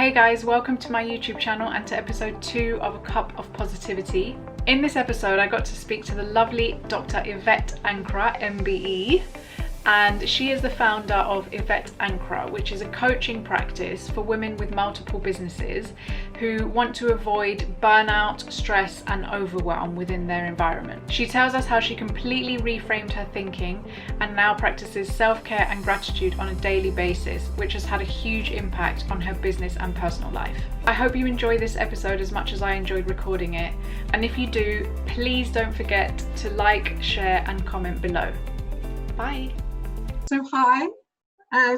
Hey guys, welcome to my YouTube channel and to episode 2 of A Cup of Positivity. In this episode I got to speak to the lovely Dr Yvette Ankrah MBE, and she is the founder of Yvette Ankrah, which is a coaching practice for women with multiple businesses who want to avoid burnout, stress and overwhelm within their environment. She tells us how she completely reframed her thinking and now practices self-care and gratitude on a daily basis, which has had a huge impact on her business and personal life. I hope you enjoy this episode as much as I enjoyed recording it, and if you do, please don't forget to like, share and comment below. Bye. So hi,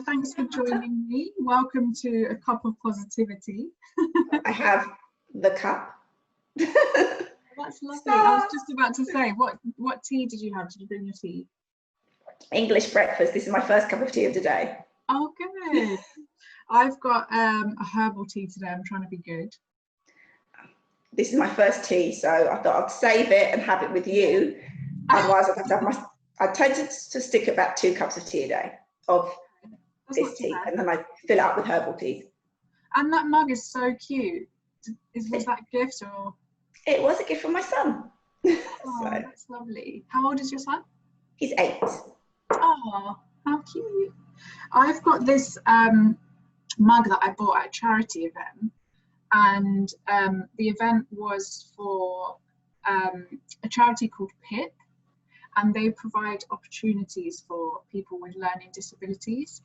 thanks for joining me. Welcome to A Cup of Positivity. I have the cup. That's lovely. I was just about to say, what tea did you have? Did you bring your tea? English breakfast. This is my first cup of tea of the day. Oh, good. I've got a herbal tea today. I'm trying to be good. This is my first tea, so I thought I'd save it and have it with you. Otherwise, I'd have to have I tend to stick about 2 cups of tea a day of this tea, and then I fill it up with herbal tea. And that mug is so cute. Was that a gift or? It was a gift from my son. Oh, so. That's lovely. How old is your son? He's 8. Oh, how cute. I've got this mug that I bought at a charity event, and the event was for a charity called PIP. And they provide opportunities for people with learning disabilities.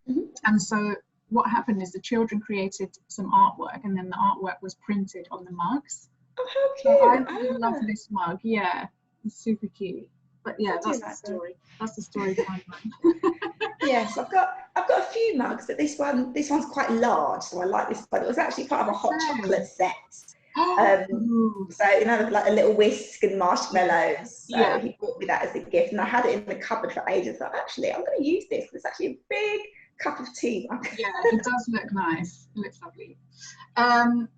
Mm-hmm. And so what happened is the children created some artwork, and then the artwork was printed on the mugs. Oh, how cute. So I really love this mug. Yeah, it's super cute. But yeah, that's the story. That's the story behind mine. Yes, I've got a few mugs, but this one's quite large, so I like this one. It was actually part of a hot chocolate set. So like a little whisk and marshmallows. So yeah. He bought me that as a gift, and I had it in the cupboard for ages. So actually, I'm going to use this. It's actually a big cup of tea. Yeah, it does look nice. It looks lovely.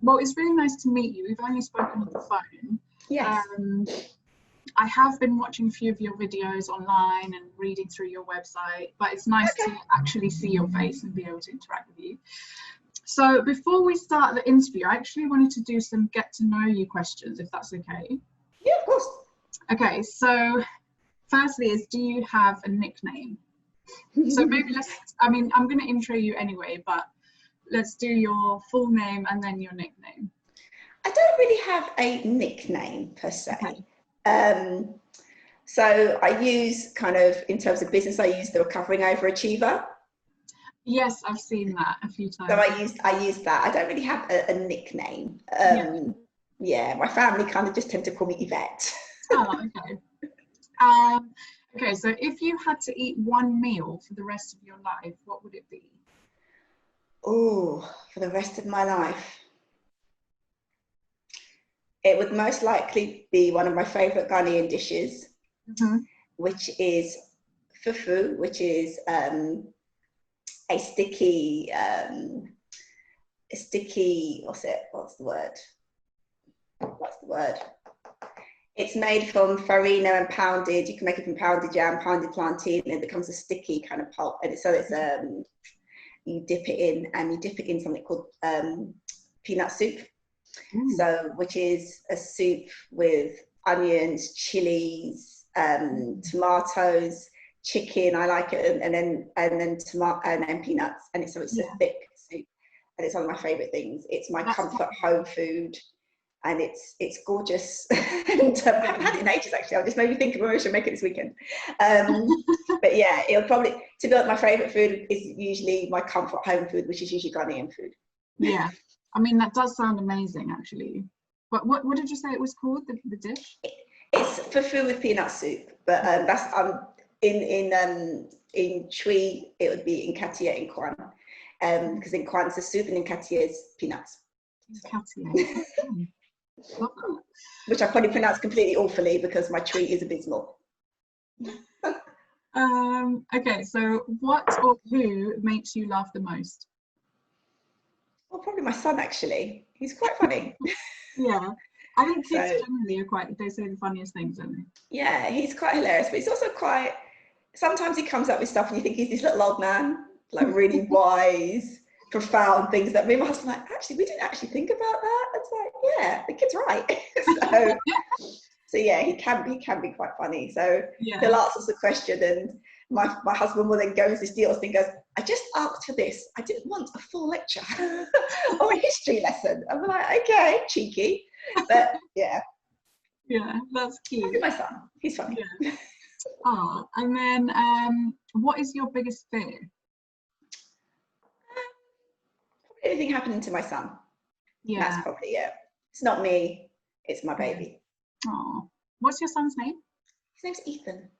Well, it's really nice to meet you. We've only spoken on the phone. Yes. I have been watching a few of your videos online and reading through your website, but it's nice to actually see your face and be able to interact with you. So before we start the interview, I actually wanted to do some get to know you questions, if that's okay. Yeah, of course. Okay, so firstly is, do you have a nickname? So maybe I'm going to intro you anyway, but let's do your full name and then your nickname. I don't really have a nickname per se. Okay. So I use kind of, in terms of business, I use the recovering overachiever. Yes, I've seen that a few times. So I use that. I don't really have a nickname. Yeah, my family kind of just tend to call me Yvette. Oh, okay. Okay, so if you had to eat one meal for the rest of your life, what would it be? Oh, for the rest of my life. It would most likely be one of my favourite Ghanaian dishes, which is fufu, which is a sticky, what's the word? It's made from farina and pounded. You can make it from pounded jam, pounded plantain, and it becomes a sticky kind of pulp. And so it's you dip it in something called peanut soup. So, which is a soup with onions, chilies, tomatoes, chicken. I like it, and then tomato, and then peanuts, and it's a thick soup, and it's one of my favorite things. It's my comfort home food, and it's gorgeous. And I haven't had it in ages actually. I've just made me think of where I should make it this weekend. But yeah, it'll probably, to be honest, my favorite food is usually my comfort home food, which is usually Ghanaian food. Yeah, I mean that does sound amazing actually. But what did you say it was called? The dish? It's fufu with peanut soup, but that's in Twi, it would be in Katia in Kwan, because in Kwan it's a soup and in Katia is peanuts. Katia. Which I probably pronounce completely awfully because my Twi is abysmal. Okay, so what or who makes you laugh the most? Well, probably my son actually. He's quite funny. Yeah. I think kids generally are they say the funniest things, don't they? Yeah, he's quite hilarious, but he's also quite, sometimes he comes up with stuff and you think he's this little old man, like really wise, profound things that me and my husband were like, actually, we didn't actually think about that. It's like, yeah, the kid's right. So yeah, he can be quite funny. So he'll ask us a question, and my husband will then go into this deal and goes, I just asked for this. I didn't want a full lecture or a history lesson. I'm like, okay, cheeky. But yeah. Yeah, that's cute. Look at my son. He's funny. Yeah. Oh, and then what is your biggest fear? Probably anything happening to my son. Yeah. That's probably it. It's not me, it's my baby. Oh, what's your son's name? His name's Ethan.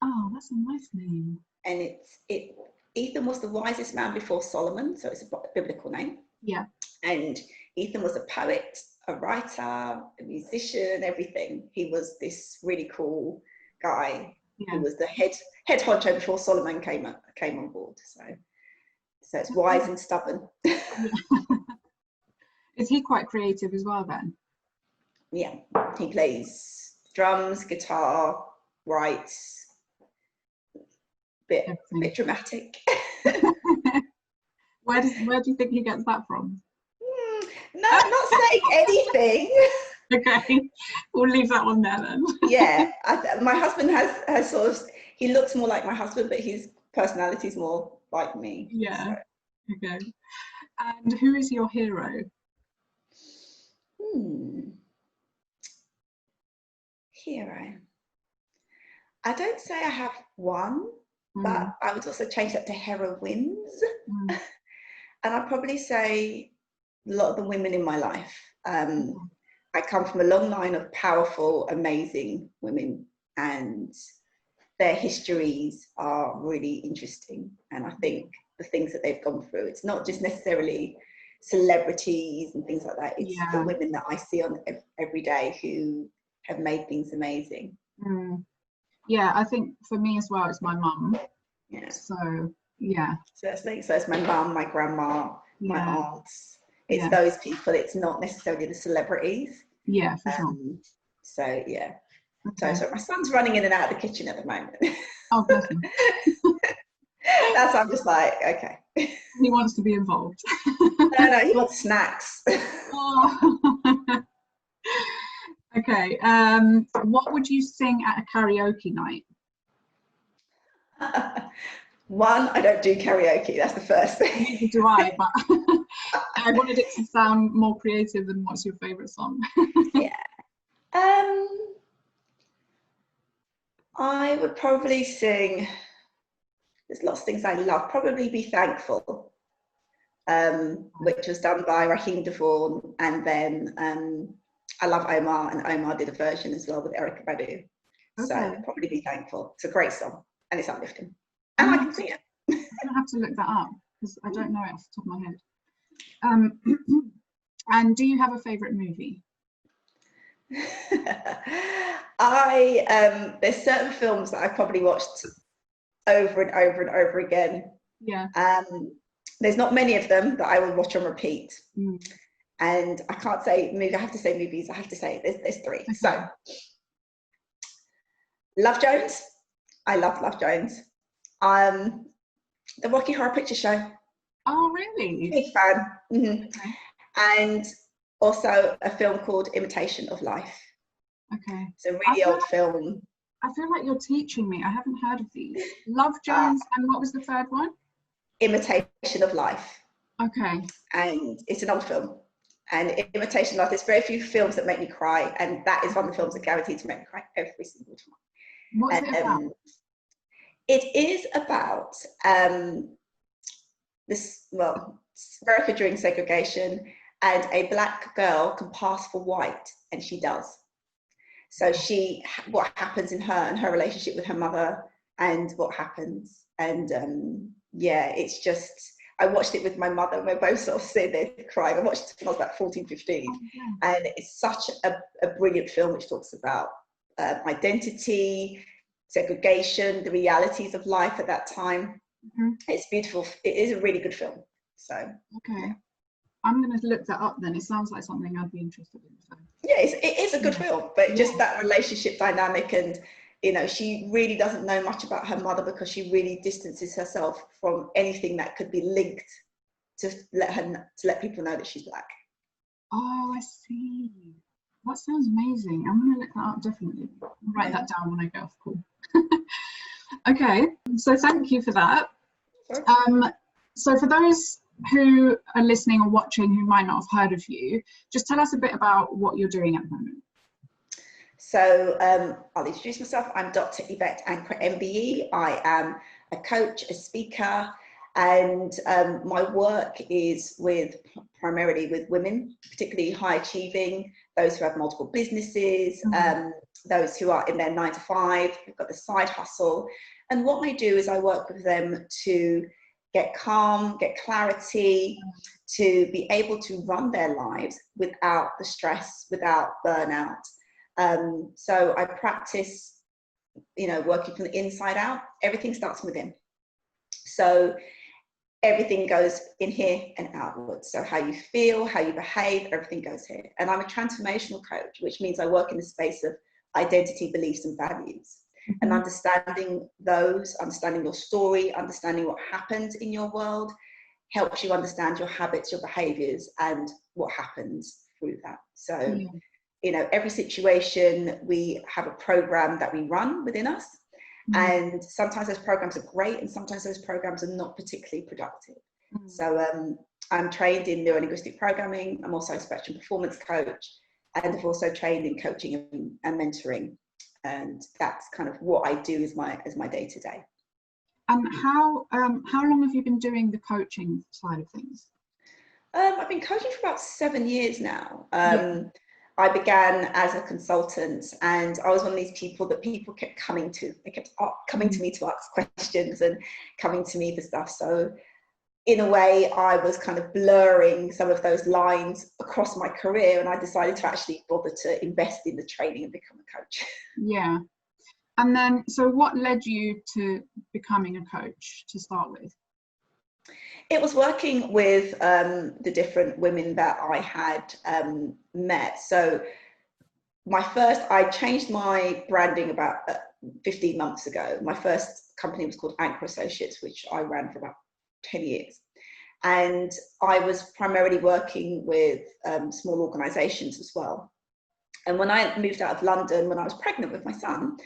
Oh, that's a nice name. And Ethan was the wisest man before Solomon, so it's a biblical name. Yeah. And Ethan was a poet, a writer, a musician, everything. He was this really cool guy who was the head honcho before Solomon came on board. So it's wise and stubborn. Is he quite creative as well then? Yeah, he plays drums, guitar, writes, bit dramatic. Where do you think he gets that from? No, I'm not saying anything. Okay, we'll leave that one there then. Yeah, my husband has sort of, he looks more like my husband, but his personality is more like me. Yeah. So. Okay. And who is your hero? Hero. I don't say I have one, but I would also change that to heroines. And I'd probably say a lot of the women in my life. I come from a long line of powerful, amazing women, and their histories are really interesting. And I think the things that they've gone through, it's not just necessarily celebrities and things like that. It's the women that I see on every day who have made things amazing. Yeah, I think for me as well, it's my mum. Yeah. So yeah. So it's my mum, my grandma, my aunts. It's those people. It's not necessarily the celebrities. Yeah, for sure. So yeah. Okay. So my son's running in and out of the kitchen at the moment. Oh, bless him. That's I'm just like, okay. He wants to be involved. No, he wants snacks. Oh. Okay. What would you sing at a karaoke night? One, I don't do karaoke. That's the first thing. Neither do I, but I wanted it to sound more creative than what's your favourite song? Yeah. I would probably sing, there's lots of things I love, probably Be Thankful, which was done by Raheem Devon, and then I love Omar, and Omar did a version as well with Erykah Badu. Okay. So probably Be Thankful. It's a great song, and it's uplifting. And I can sing it. I'm going to have to look that up, because I don't know it off the top of my head. And do you have a favourite movie? There's certain films that I've probably watched over and over and over again. Yeah. There's not many of them that I will watch on repeat. And I can't say movie, I have to say movies, I have to say there's three. Okay. So Love Jones. I love Love Jones. The Rocky Horror Picture Show. Oh, really? Big fan. Okay. And also a film called Imitation of Life. Okay. It's a really old film. I feel like you're teaching me. I haven't heard of these. Love Jones, and what was the third one? Imitation of Life. Okay. And it's an old film. And Imitation of Life, there's very few films that make me cry, and that is one of the films that guaranteed to make me cry every single time. What's it about? It is about America during segregation, and a black girl can pass for white, and she does. So what happens in her and her relationship with her mother, and what happens, and it's just, I watched it with my mother, and we're both sort of sitting there crying. I watched it when I was about 14, 15, and it's such a brilliant film which talks about identity, segregation, the realities of life at that time. It's beautiful. It is a really good film. So okay. I'm going to look that up then. It sounds like something I'd be interested in. So. Yeah, it is a good film, but just that relationship dynamic, and she really doesn't know much about her mother because she really distances herself from anything that could be linked to let people know that she's Black. Oh, I see. That sounds amazing. I'm going to look that up, definitely. I'll write that down when I get off call. Okay, so thank you for that. Sorry. So for those who are listening or watching who might not have heard of you, just tell us a bit about what you're doing at the moment. So I'll introduce myself. I'm Dr Yvette Ankrah MBE. I am a coach, a speaker, and my work is primarily with women, particularly high achieving, those who have multiple businesses, those who are in their 9 to 5, who've got the side hustle. And what I do is I work with them to get calm, get clarity, to be able to run their lives without the stress, without burnout. So I practice, working from the inside out. Everything starts within. So everything goes in here and outwards. So how you feel, how you behave, everything goes here. And I'm a transformational coach, which means I work in the space of identity, beliefs, and values. And understanding your story, understanding what happens in your world, helps you understand your habits, your behaviors, and what happens through that. So, every situation, we have a program that we run within us. And sometimes those programs are great, and sometimes those programs are not particularly productive. So I'm trained in neurolinguistic programming. I'm also a spectrum performance coach, and I've also trained in coaching and mentoring. And that's kind of what I do as my day to day. And how long have you been doing the coaching side of things? I've been coaching for about 7 years now. I began as a consultant, and I was one of these people that people kept coming to. They kept coming to me to ask questions and coming to me for stuff. So in a way, I was kind of blurring some of those lines across my career, and I decided to actually bother to invest in the training and become a coach. Yeah. And then, so what led you to becoming a coach to start with? It was working with the different women that I had met. So I changed my branding about 15 months ago. My first company was called Ankrah Associates, which I ran for about 10 years. And I was primarily working with small organizations as well. And when I moved out of London, when I was pregnant with my son,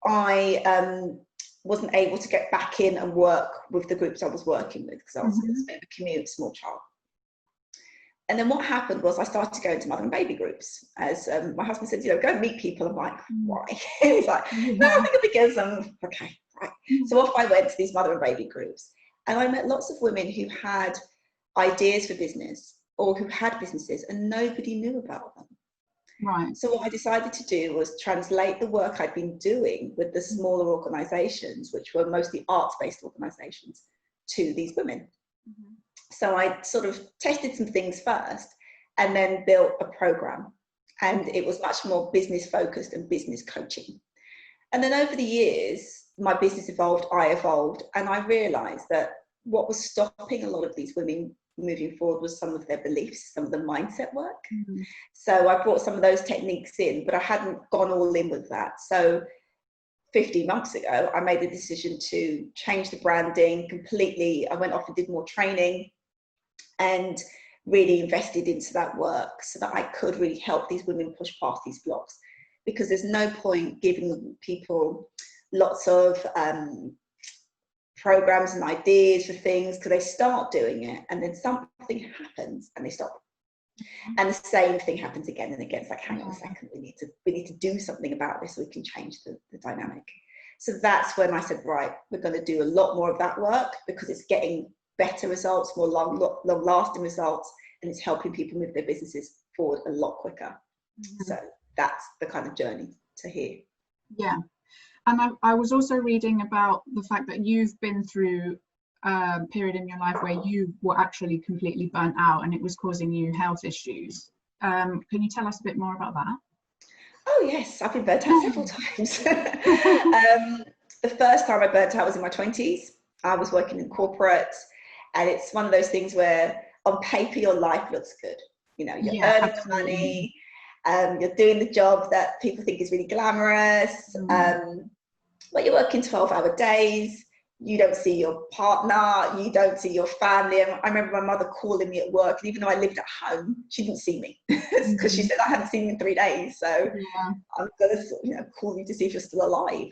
I wasn't able to get back in and work with the groups I was working with because I was a bit of a commute, small child. And then what happened was I started going to mother and baby groups. As my husband said, go and meet people. I'm like, why? He's like, no, I think because okay, right. So off I went to these mother and baby groups. And I met lots of women who had ideas for business or who had businesses and nobody knew about them. Right. So what I decided to do was translate the work I'd been doing with the smaller organisations, which were mostly arts-based organisations, to these women. So I sort of tested some things first and then built a program. And it was much more business focused and business coaching. And then over the years, my business evolved, I evolved, and I realised that what was stopping a lot of these women moving forward was some of their beliefs, some of the mindset work. So I brought some of those techniques in, but I hadn't gone all in with that. So 15 months ago, I made the decision to change the branding completely. I went off and did more training and really invested into that work so that I could really help these women push past these blocks, because there's no point giving people lots of programs and ideas for things because they start doing it and then something happens and they stop. And the same thing happens again and again. It's like, hang on a second, we need to do something about this so we can change the dynamic. So that's when I said, right, we're going to do a lot more of that work because it's getting better results, more long-lasting results, and it's helping people move their businesses forward a lot quicker. So that's the kind of journey to here. Yeah. And I was also reading about the fact that you've been through a period in your life where you were actually completely burnt out and it was causing you health issues. Can you tell us a bit more about that? Oh yes, I've been burnt out several times. The first time I burnt out was in my 20s. I was working in corporate, and it's one of those things where on paper your life looks good. You're earning the money, you're doing the job that people think is really glamorous, but you're working 12-hour days, you don't see your partner, you don't see your family. And I remember my mother calling me at work, and even though I lived at home, she didn't see me because she said, I haven't seen you in 3 days, so I'm gonna, you know, call you to see if you're still alive.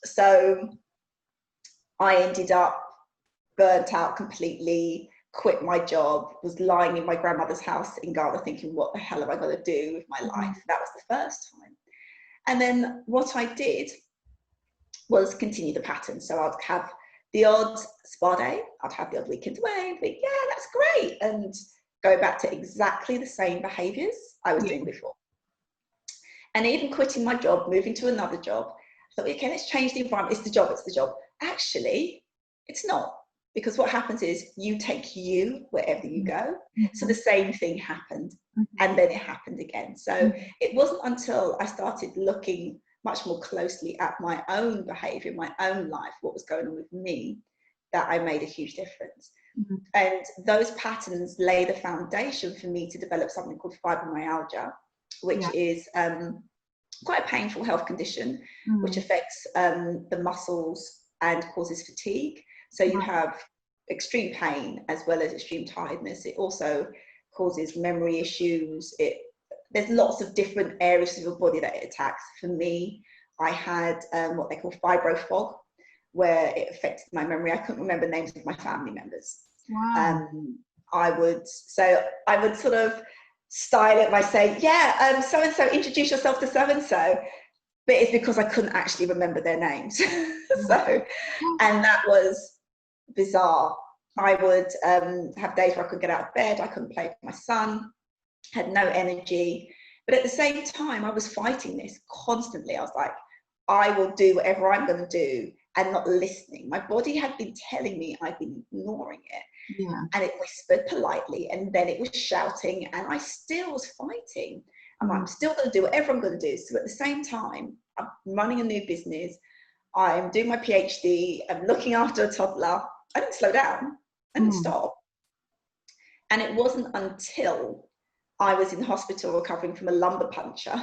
So I ended up burnt out completely, quit my job, was lying in my grandmother's house in Ghana thinking, what the hell am I going to do with my life? That was the first time. And then what I did was continue the pattern. So I'd have the odd spa day, I'd have the odd weekend away and think, yeah, that's great, and go back to exactly the same behaviours I was doing before. And even quitting my job, moving to another job, I thought, okay, let's change the environment. It's the job, it's the job. Actually, it's not. Because what happens is you take you wherever you go. So the same thing happened, and then it happened again. So it wasn't until I started looking much more closely at my own behaviour, my own life, what was going on with me, that I made a huge difference. And those patterns lay the foundation for me to develop something called fibromyalgia, which is quite a painful health condition, which affects the muscles and causes fatigue. So you have extreme pain as well as extreme tiredness. It also causes memory issues. There's lots of different areas of your body that it attacks. For me, I had what they call fibro fog, where it affected my memory. I couldn't remember names of my family members. I would sort of style it by saying, yeah, so-and-so, introduce yourself to so-and-so. But it's because I couldn't actually remember their names. So, and that was bizarre. I would have days where I couldn't get out of bed, I couldn't play with my son, had no energy. But at the same time, I was fighting this constantly. I was like, I will do whatever I'm going to do, and not listening. My body had been telling me, I'd been ignoring it. And it whispered politely, and then it was shouting, and I still was fighting. I'm still going to do whatever I'm going to do. So at the same time, I'm running a new business, I'm doing my PhD, I'm looking after a toddler. I didn't slow down, I didn't stop. And it wasn't until I was in hospital recovering from a lumbar puncture,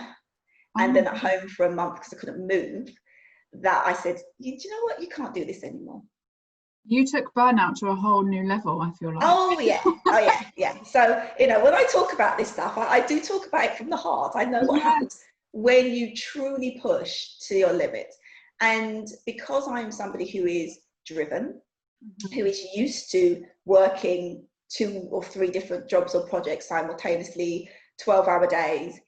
and then at home for a month because I couldn't move, that I said, do you know what, you can't do this anymore. You took burnout to a whole new level, I feel like. Oh yeah. So, you know, when I talk about this stuff, I do talk about it from the heart. I know what happens when you truly push to your limits. And because I'm somebody who is driven, who is used to working 2 or 3 different jobs or projects simultaneously, 12-hour days,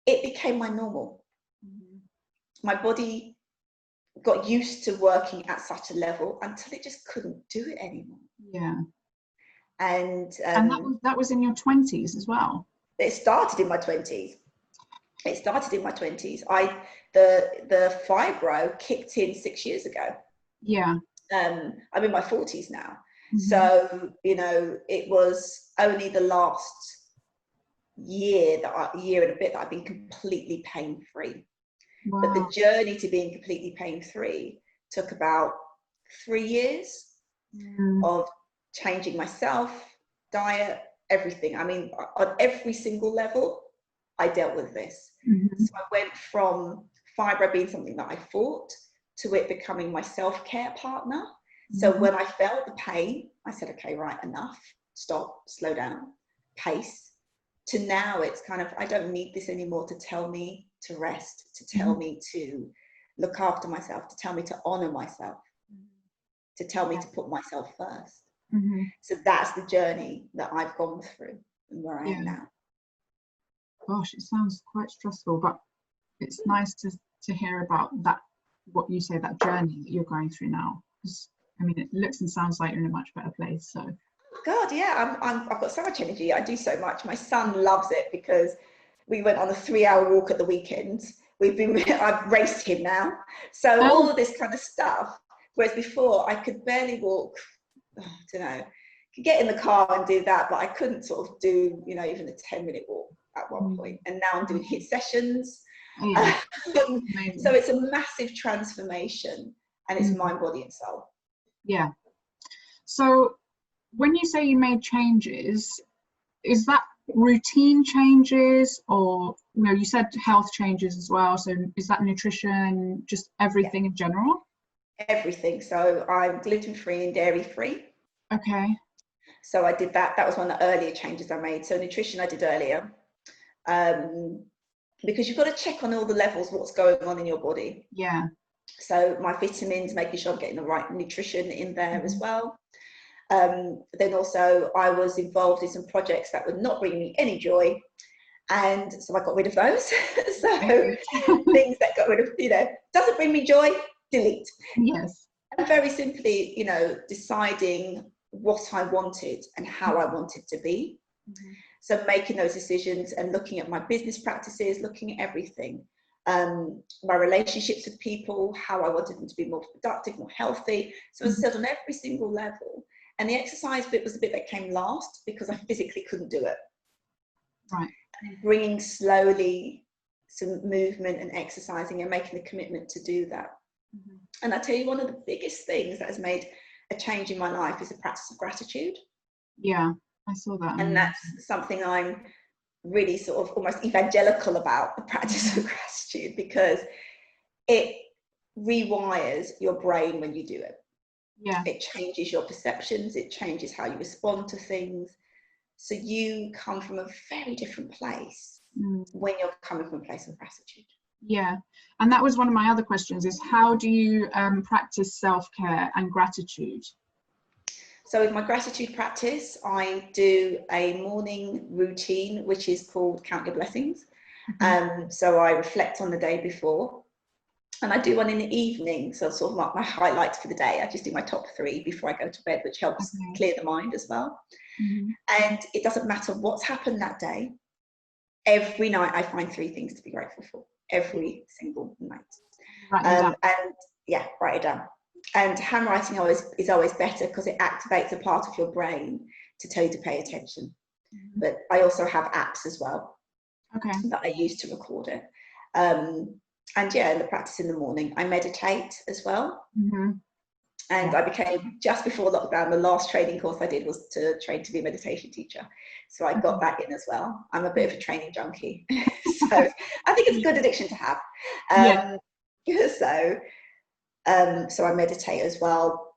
it became my normal. My body got used to working at such a level until it just couldn't do it anymore. And that was in your 20s as well. It started in my 20s. The fibro kicked in 6 years ago. I'm in my 40s now. So, you know, it was only the last year and a bit that I've been completely pain-free. But the journey to being completely pain-free took about 3 years of changing myself, diet, everything. I mean, on every single level, I dealt with this. So I went from fibro being something that I fought to it becoming my self-care partner. So when I felt the pain, I said, okay, right, enough, stop, slow down, pace. To now it's kind of, I don't need this anymore to tell me to rest, to tell me to look after myself, to tell me to honor myself, to tell me to put myself first. So that's the journey that I've gone through and where I am now. Gosh, it sounds quite stressful, but it's nice to hear about that, what you say, that journey that you're going through now. Because I mean, it looks and sounds like you're in a much better place. So God, yeah, I've got so much energy. I do so much. My son loves it because we went on a 3-hour walk at the weekend. I've raced him now. So all of this kind of stuff. Whereas before I could barely walk. I don't know. Could get in the car and do that, but I couldn't sort of do, you know, even a 10-minute walk at one point. And now I'm doing HIIT sessions. So it's a massive transformation, and it's mind, body, and soul. Yeah. So when you say you made changes, is that routine changes, or, you know, you said health changes as well, so is that nutrition, just everything in general? everything. So I'm gluten-free and dairy-free. Okay. So I did that. That was one of the earlier changes I made. So nutrition I did earlier, because you've got to check on all the levels what's going on in your body. Yeah. So my vitamins, making sure I'm getting the right nutrition in there as well. Then also I was involved in some projects that were not bringing me any joy, and so I got rid of those. So things that got rid of, doesn't bring me joy, delete. Yes. And very simply, deciding what I wanted and how I wanted to be. So making those decisions and looking at my business practices, looking at everything, my relationships with people, how I wanted them to be more productive, more healthy. So as I said, on every single level. And the exercise bit was the bit that came last because I physically couldn't do it. Right. And bringing slowly some movement and exercising and making the commitment to do that. And I tell you, one of the biggest things that has made a change in my life is the practice of gratitude. Yeah, I saw that. And that's something I'm really sort of almost evangelical about, the practice of gratitude, because it rewires your brain when you do it. Yeah. It changes your perceptions, it changes how you respond to things. So you come from a very different place when you're coming from a place of gratitude. Yeah, and that was one of my other questions, is how do you practice self-care and gratitude? So with my gratitude practice, I do a morning routine, which is called Count Your Blessings. So I reflect on the day before, and I do one in the evening. So sort of like my highlights for the day. I just do my top 3 before I go to bed, which helps clear the mind as well. And it doesn't matter what's happened that day. Every night I find 3 things to be grateful for. Every single night. And yeah, write it down. And handwriting is always better because it activates a part of your brain to tell you to pay attention. But I also have apps as well that I use to record it. And yeah, the practice in the morning. I meditate as well. And I became, just before lockdown, the last training course I did was to train to be a meditation teacher. So I got that in as well. I'm a bit of a training junkie. So I think it's a good addiction to have. So I meditate as well.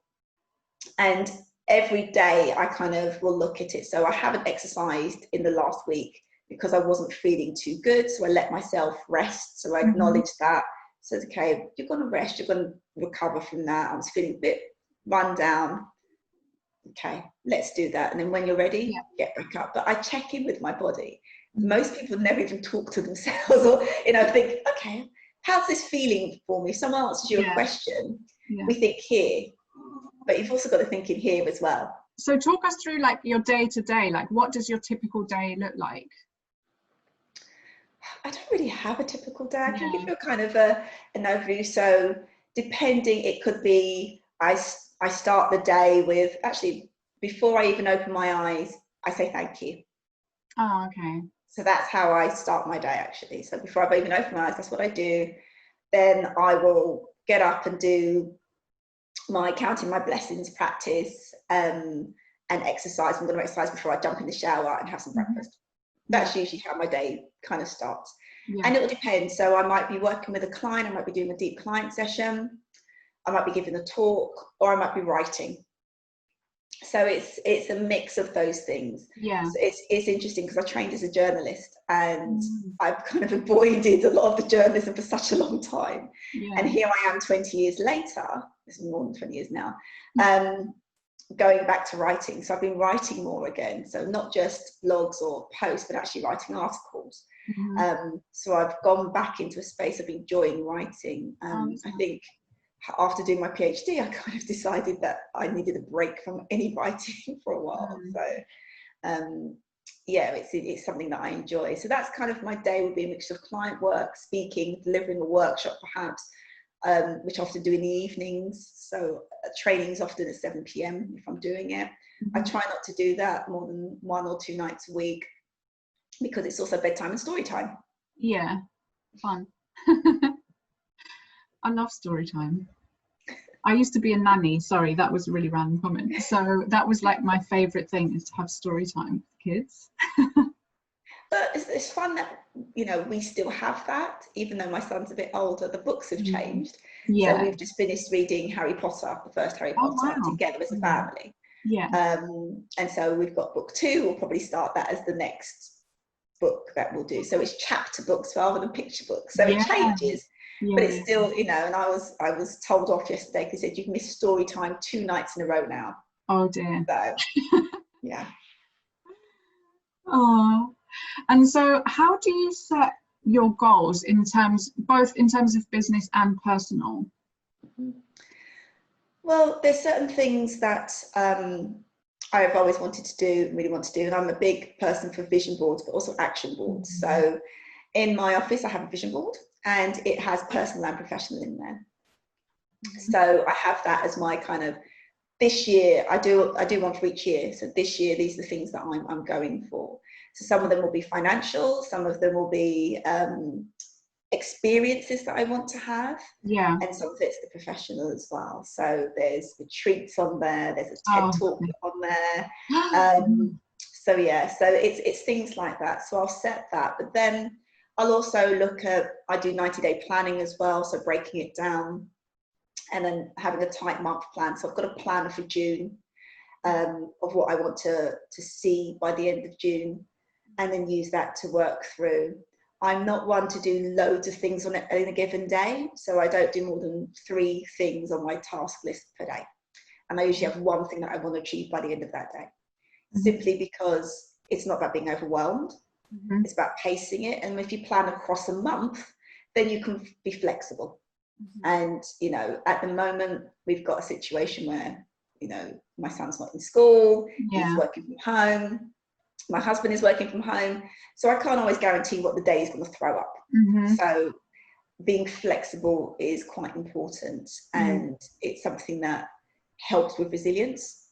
And every day I kind of will look at it. So I haven't exercised in the last week because I wasn't feeling too good. So I let myself rest. So I acknowledge that. So it's okay, you're going to rest, you're going to recover from that. I was feeling a bit run down. Okay, let's do that. And then when you're ready, get back up. But I check in with my body. Most people never even talk to themselves or, think, okay, how's this feeling for me? If someone answers you a question, we think here, but you've also got to think in here as well. So talk us through like your day to day, like what does your typical day look like? I don't really have a typical day. I can give you a kind of an overview. So depending, it could be, I start the day with, actually, before I even open my eyes, I say thank you. Oh, okay. So that's how I start my day, actually. So before I even open my eyes, that's what I do. Then I will get up and do my counting my blessings practice and exercise. I'm going to exercise before I jump in the shower and have some breakfast. That's usually how my day kind of starts. And it will depend. So I might be working with a client, I might be doing a deep client session, I might be giving a talk, or I might be writing. So it's a mix of those things. So it's interesting because I trained as a journalist and I've kind of avoided a lot of the journalism for such a long time. And here I am 20 years later, this is more than 20 years now, going back to writing. So I've been writing more again. So not just blogs or posts, but actually writing articles. So I've gone back into a space of enjoying writing. I think after doing my PhD, I kind of decided that I needed a break from any writing for a while. So it's something that I enjoy. So that's kind of my day, would be a mixture of client work, speaking, delivering a workshop perhaps, which I often do in the evenings. So training is often at 7 p.m. if I'm doing it. I try not to do that more than 1 or 2 nights a week because it's also bedtime and story time. Yeah, fun. I love story time. I used to be a nanny. Sorry, that was a really random comment. So that was like my favorite thing, is to have story time with kids. But it's fun that, we still have that, even though my son's a bit older. The books have changed, Yeah. So we've just finished reading Harry Potter, the first Harry Potter, together as a family. Yeah. And so we've got book 2. We'll probably start that as the next book that we'll do. So it's chapter books rather than picture books. So it changes, but it's still, you know. And I was told off yesterday because they said you've missed story time 2 nights in a row now. Oh dear. So yeah. Oh, and so how do you set your goals both in terms of business and personal? Well, there's certain things that I've always wanted to do, really want to do, and I'm a big person for vision boards, but also action boards. So in my office, I have a vision board, and it has personal and professional in there. So I have that as my kind of, this year, I do one for each year. So this year, these are the things that I'm going for. So some of them will be financial, some of them will be experiences that I want to have, and some of it's the professional as well. So there's retreats on there, there's a TED talk on there. So yeah, so it's things like that. So I'll set that, but then I'll also look at, I do 90-day planning as well, so breaking it down and then having a tight month plan. So I've got a plan for June of what I want to see by the end of June, and then use that to work through. I'm not one to do loads of things on a given day, so I don't do more than 3 things on my task list per day. And I usually have 1 thing that I want to achieve by the end of that day, simply because it's not about being overwhelmed. It's about pacing it. And if you plan across a month, then you can be flexible. And, you know, at the moment, we've got a situation where, you know, my son's not in school, he's working from home, my husband is working from home, so I can't always guarantee what the day is going to throw up. So being flexible is quite important, and it's something that helps with resilience.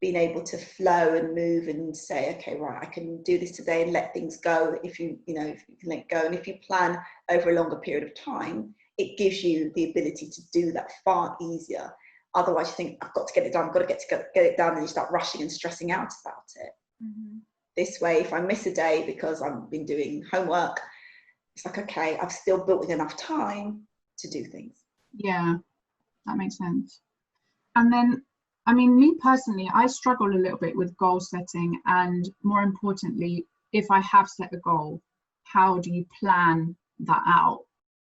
Being able to flow and move and say, okay, right, I can do this today, and let things go. If you can let go, and if you plan over a longer period of time, it gives you the ability to do that far easier. Otherwise, you think, I've got to get it done, I've got to get it done, and you start rushing and stressing out about it. This way, if I miss a day because I've been doing homework, it's like, okay, I've still built in enough time to do things. Yeah, that makes sense. And then, I mean, me personally, I struggle a little bit with goal setting, and more importantly, if I have set a goal, how do you plan that out?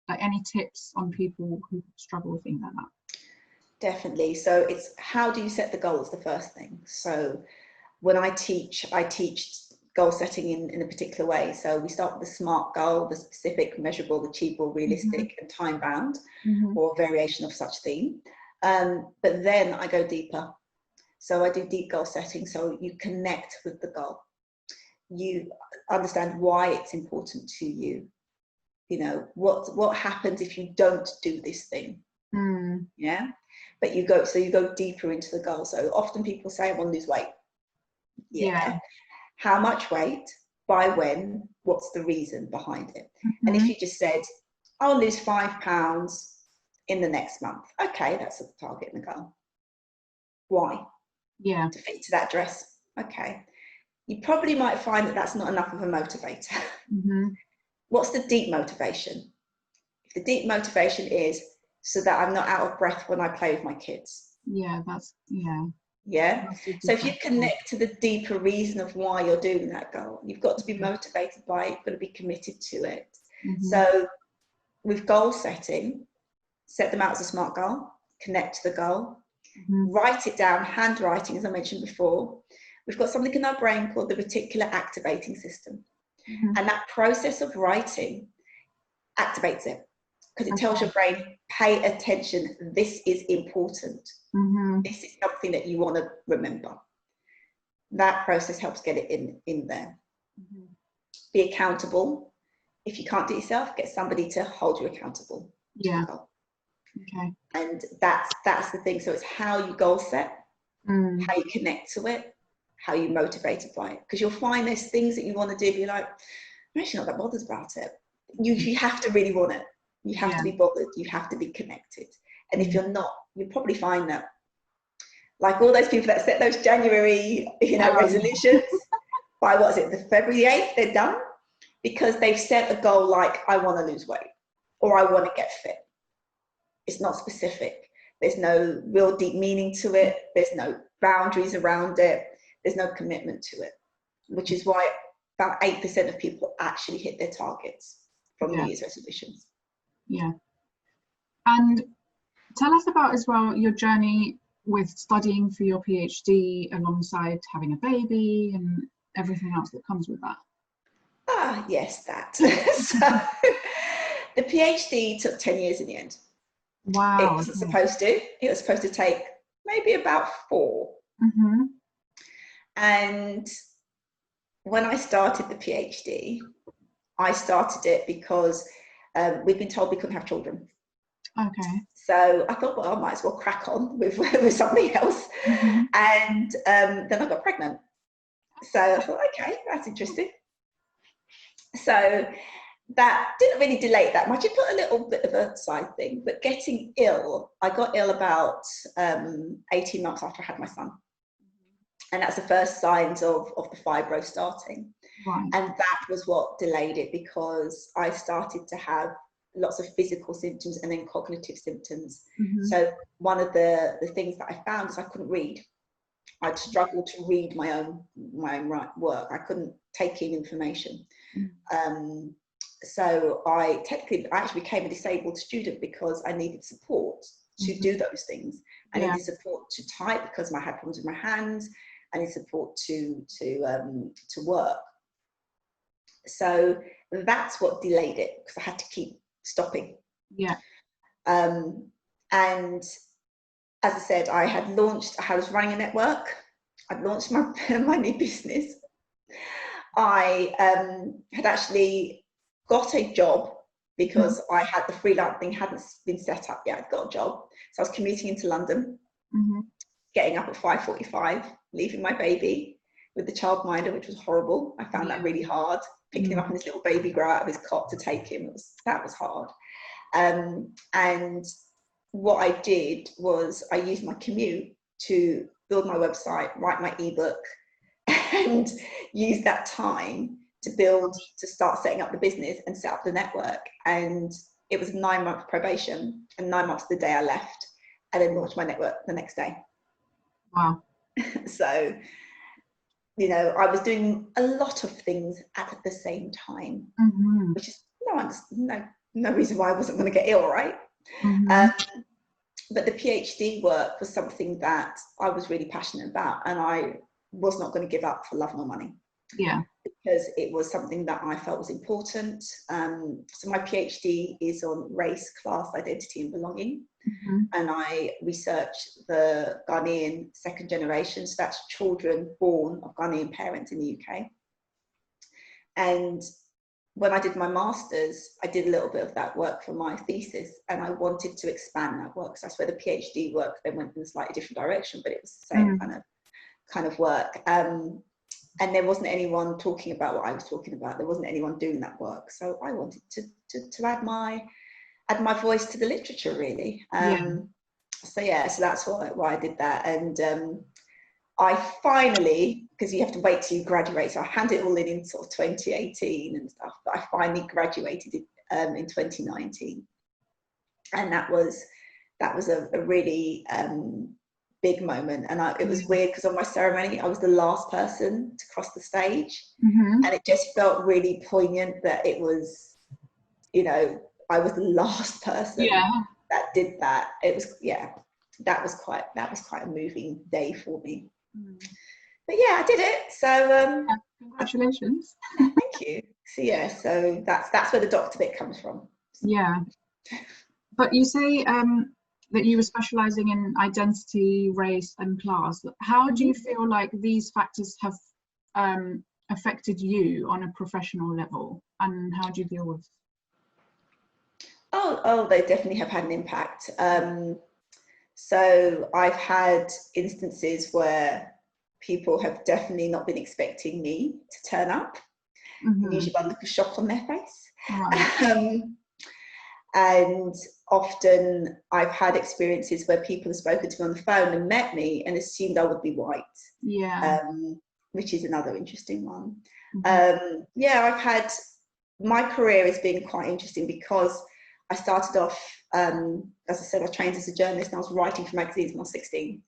Like, any tips on people who struggle with things like that? Definitely. So it's, how do you set the goal is the first thing. So when I teach goal setting in a particular way. So we start with the SMART goal, the specific, measurable, achievable, realistic, and time bound, or a variation of such theme. But then I go deeper. So I do deep goal setting. So you connect with the goal. You understand why it's important to you. You know, what happens if you don't do this thing? Yeah. But you go deeper into the goal. So often people say, I want to lose weight. Yeah. How much weight? By when? What's the reason behind it? And if you just said, I'll lose 5 pounds in the next month. Okay, that's the target and the goal. Why? Yeah. To fit to that dress. Okay. You probably might find that that's not enough of a motivator. What's the deep motivation? If the deep motivation is so that I'm not out of breath when I play with my kids. Yeah. So if you connect to the deeper reason of why you're doing that goal, you've got to be motivated by it, you've got to be committed to it. So with goal setting, set them out as a SMART goal, connect to the goal, write it down, handwriting, as I mentioned before. We've got something in our brain called the reticular activating system. And that process of writing activates it, because it tells your brain, pay attention, this is important. This is something that you want to remember. That process helps get it in there. Be accountable. If you can't do it yourself, get somebody to hold you accountable. Okay. And that's the thing. So it's how you goal set, how you connect to it, how you motivated by it. Because you'll find there's things that you want to do, you're like, I'm actually not that bothered about it. You have to really want it. You have to be bothered. You have to be connected. And if you're not, you'll probably find that, like all those people that set those January, resolutions, by the February 8th, they're done, because they've set a goal like, I want to lose weight, or I want to get fit. it's not specific. There's no real deep meaning to it. There's no boundaries around it. There's no commitment to it, which is why about 8% of people actually hit their targets from New Year's resolutions. Yeah. And tell us about as well your journey with studying for your PhD alongside having a baby and everything else that comes with that. Ah, yes, that. So the PhD took 10 years in the end. Wow. It wasn't supposed to. It was supposed to take maybe about 4. Mm-hmm. And when I started the PhD, I started it because we'd been told we couldn't have children. Okay. So I thought, well, I might as well crack on with something else. Mm-hmm. And then I got pregnant. So I thought, okay, that's interesting. So that didn't really delay that much. It put a little bit of a side thing, but getting ill, I got ill about 18 months after I had my son. And that's the first signs of the fibro starting. Right. And that was what delayed it, because I started to have lots of physical symptoms and then cognitive symptoms. Mm-hmm. So one of the things that I found is I couldn't read. I'd struggle to read my own work. I couldn't take in information. Mm-hmm. So I actually became a disabled student because I needed support to Mm-hmm. do those things. I needed support to type because I had problems with my hands. I needed support to work. So that's what delayed it, because I had to keep stopping. Yeah. And as I said, I was running a network. I'd launched my new business. I had actually got a job because I had the freelance thing hadn't been set up yet. I'd got a job. So I was commuting into London, getting up at 5:45, leaving my baby with the childminder, which was horrible. I found that really hard. Picking him up and this little baby grow out of his cot to take him, that was hard. And what I did was I used my commute to build my website, write my ebook, and use that time to start setting up the business and set up the network. And it was a 9-month probation, and 9 months the day I left, and then launched my network the next day. Wow. So, you know, I was doing a lot of things at the same time, which is no reason why I wasn't going to get ill, right? But the PhD work was something that I was really passionate about, and I was not going to give up for love nor money. Yeah. Because it was something that I felt was important. So my PhD is on race, class, identity and belonging. And I research the Ghanaian second generation, so that's children born of Ghanaian parents in the UK. And when I did my master's, I did a little bit of that work for my thesis, and I wanted to expand that work. So that's where the PhD work then went in a slightly different direction, but it was the same kind of work. And there wasn't anyone talking about what I was talking about. There wasn't anyone doing that work. So I wanted to add my voice to the literature, really. So that's why I did that. And I finally, because you have to wait till you graduate, so I handed it all in sort of 2018 and stuff, but I finally graduated in 2019. And that was a really big moment. And it was weird because on my ceremony I was the last person to cross the stage, and it just felt really poignant that it was, you know, I was the last person that did that. It was that was quite a moving day for me. But I did it. So congratulations. Thank you. So that's where the doctor bit comes from. Yeah. But you say that you were specializing in identity, race and class. How do you feel like these factors have affected you on a professional level, and how do you deal with? Oh, they definitely have had an impact. So I've had instances where people have definitely not been expecting me to turn up. Usually I look a shock on their face. Right. And often I've had experiences where people have spoken to me on the phone and met me and assumed I would be white. Which is another interesting one. I've had, my career has been quite interesting because I started off as I said, I trained as a journalist and I was writing for magazines when I was 16.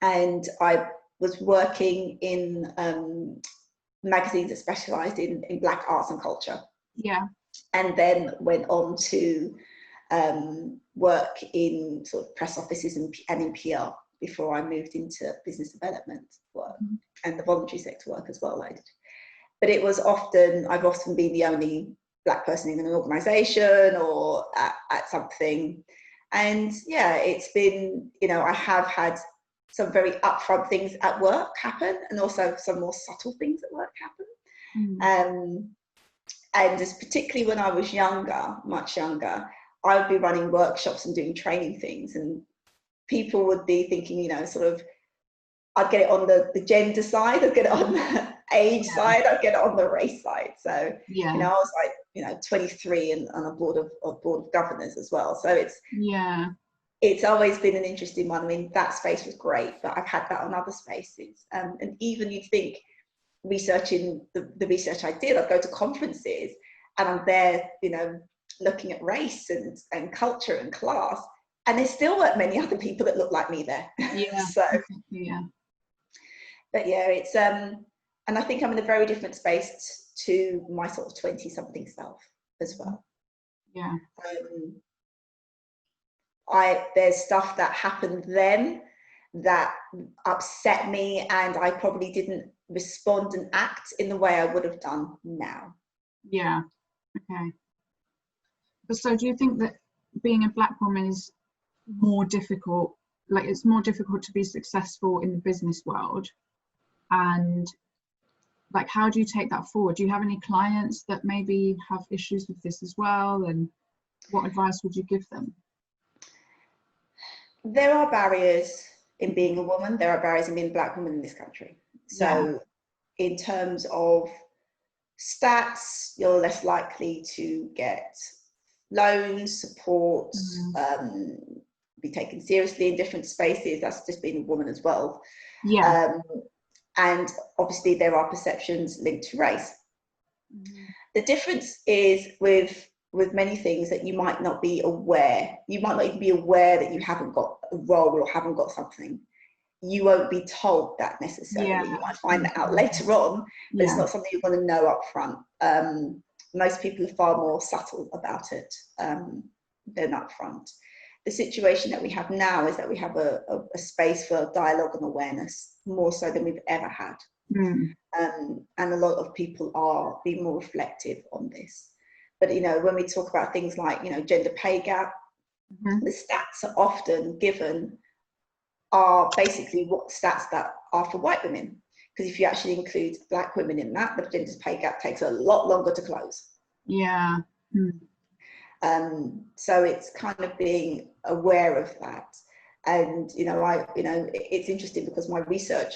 And I was working in magazines that specialised in Black arts and culture. Yeah. And then went on to work in sort of press offices and in PR before I moved into business development work and the voluntary sector work as well. I did. But it was I've often been the only Black person in an organisation or at something. And yeah, it's been, you know, I have had some very upfront things at work happen and also some more subtle things at work happen. And just particularly when I was younger, much younger, I would be running workshops and doing training things, and people would be thinking, you know, sort of, I'd get it on the gender side, I'd get it on the age side, I'd get it on the race side. So, you know, I was like, you know, 23 and on a board of governors as well. So it's always been an interesting one. I mean, that space was great, but I've had that on other spaces. And even you'd think, researching the research I did, I'd go to conferences and I'm there, you know, looking at race and culture and class, and there still weren't many other people that looked like me there. So but yeah, it's and I think I'm in a very different space to my sort of 20-something self as well. There's stuff that happened then that upset me, and I probably didn't respond and act in the way I would have done now. Okay. But so do you think that being a Black woman is more difficult, like it's more difficult to be successful in the business world? And like, how do you take that forward? Do you have any clients that maybe have issues with this as well, and what advice would you give them? There are barriers in being a woman, there are barriers in being a Black woman in this country. So in terms of stats, you're less likely to get loans, support, be taken seriously in different spaces. That's just being a woman as well. And obviously there are perceptions linked to race. The difference is with many things that you might not be aware. You might not even be aware that you haven't got a role or haven't got something. You won't be told that necessarily. You might find that out later on, but it's not something you're going to know up front. Most people are far more subtle about it than up front. The situation that we have now is that we have a space for dialogue and awareness, more so than we've ever had. And a lot of people are being more reflective on this. But, you know, when we talk about things like, you know, gender pay gap, the stats are often given are basically what stats that are for white women. Because if you actually include Black women in that, the gender pay gap takes a lot longer to close. So it's kind of being aware of that. And, you know, it's interesting because my research,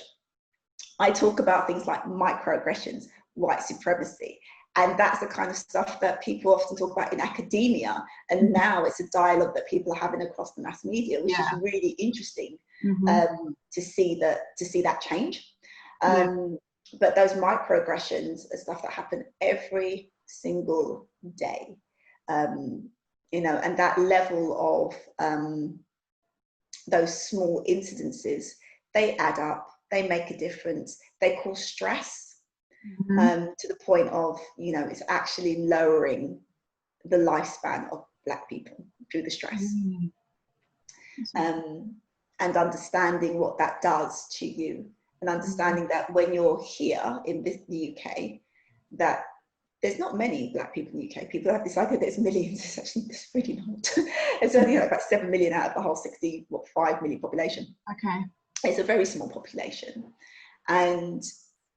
I talk about things like microaggressions, white supremacy, and that's the kind of stuff that people often talk about in academia. And now it's a dialogue that people are having across the mass media, which is really interesting to see that change. But those microaggressions are stuff that happen every single day. You know, and that level of those small incidences, they add up, they make a difference, they cause stress to the point of, you know, it's actually lowering the lifespan of Black people through the stress. And understanding what that does to you, and understanding that when you're here in the UK, that there's not many Black people in the UK. People have this idea that there's millions. It's actually really not. It's only about 7 million out of the whole 5 million population. It's a very small population. And,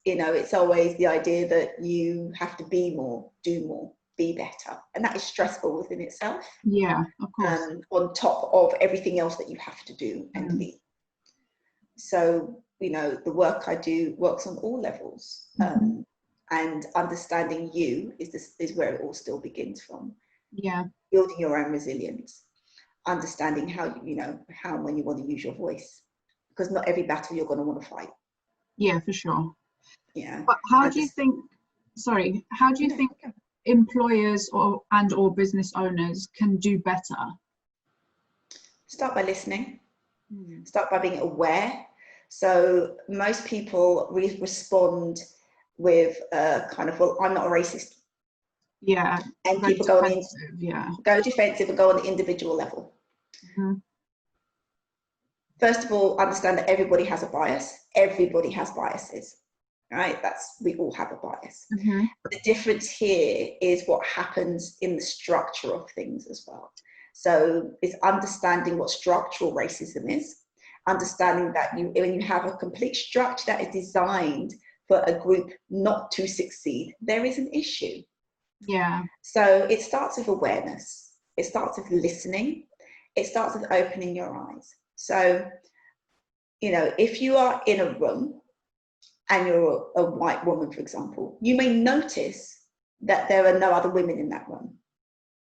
you know, it's always the idea that you have to be more, do more, be better. And that is stressful within itself. Of course. On top of everything else that you have to do and be. So, you know, the work I do works on all levels. And understanding you is where it all still begins from. Building your own resilience, understanding how and when you want to use your voice, because not every battle you're going to want to fight. For sure. But how do you think employers or business owners can do better Start by listening. Mm. Start by being aware. So most people respond with kind of, well, I'm not a racist. Yeah. And Very people go defensive and go on the individual level. Mm-hmm. First of all, understand that everybody has a bias. Everybody has biases, right? We all have a bias. Mm-hmm. The difference here is what happens in the structure of things as well. So it's understanding what structural racism is, understanding that when you have a complete structure that is designed for a group not to succeed, there is an issue. Yeah. So it starts with awareness. It starts with listening. It starts with opening your eyes. So, if you are in a room and you're a white woman, for example, you may notice that there are no other women in that room.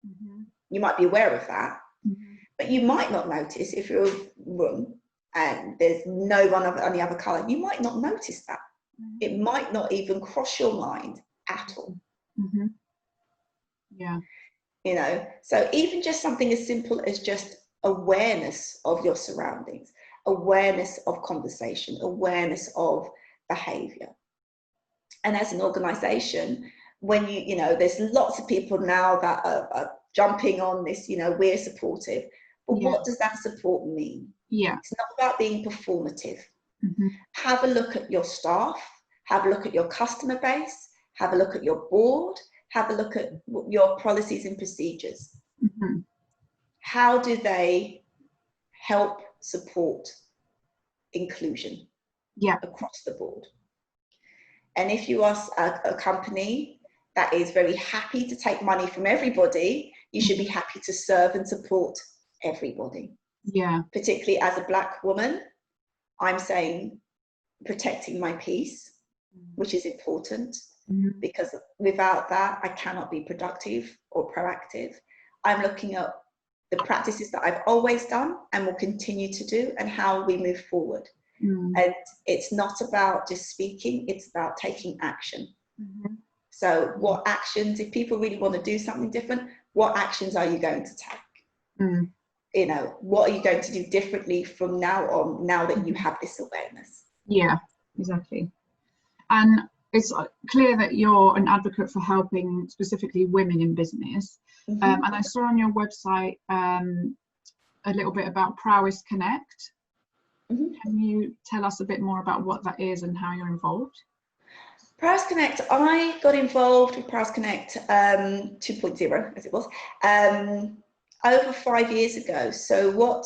Mm-hmm. You might be aware of that, Mm-hmm. but you might not notice if you're in a room and there's no one of any other colour, you might not notice that. Mm-hmm. It might not even cross your mind at all. Mm-hmm. Yeah. So even just something as simple as just awareness of your surroundings, awareness of conversation, awareness of behavior. And as an organization, when there's lots of people now that are jumping on this, we're supportive, but what does that support mean? Yeah. It's not about being performative. Mm-hmm. Have a look at your staff, have a look at your customer base, have a look at your board, have a look at your policies and procedures. Mm-hmm. How do they help support inclusion across the board? And if you are a company that is very happy to take money from everybody, you should be happy to serve and support everybody. Yeah. Particularly as a Black woman, I'm saying protecting my peace, which is important, because without that, I cannot be productive or proactive. I'm looking at the practices that I've always done and will continue to do and how we move forward. And it's not about just speaking, it's about taking action. So what actions, if people really want to do something different, what actions are you going to take? What are you going to do differently from now on, now that you have this awareness? Yeah, exactly. And it's clear that you're an advocate for helping specifically women in business. And I saw on your website a little bit about Prowess Connect. Can you tell us a bit more about what that is and how you're involved? Prowess Connect, I got involved with Prowess Connect 2.0, as it was, over 5 years ago. So what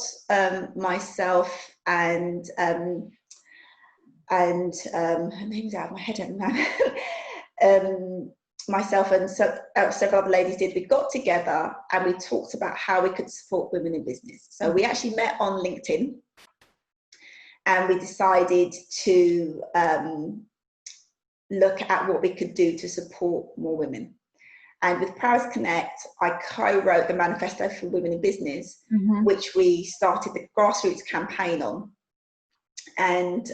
myself and her name's out of my head at the moment, myself and several other ladies did, we got together and we talked about how we could support women in business. So we actually met on LinkedIn and we decided to look at what we could do to support more women. And with Prowess Connect, I co-wrote the Manifesto for Women in Business, which we started the grassroots campaign on. And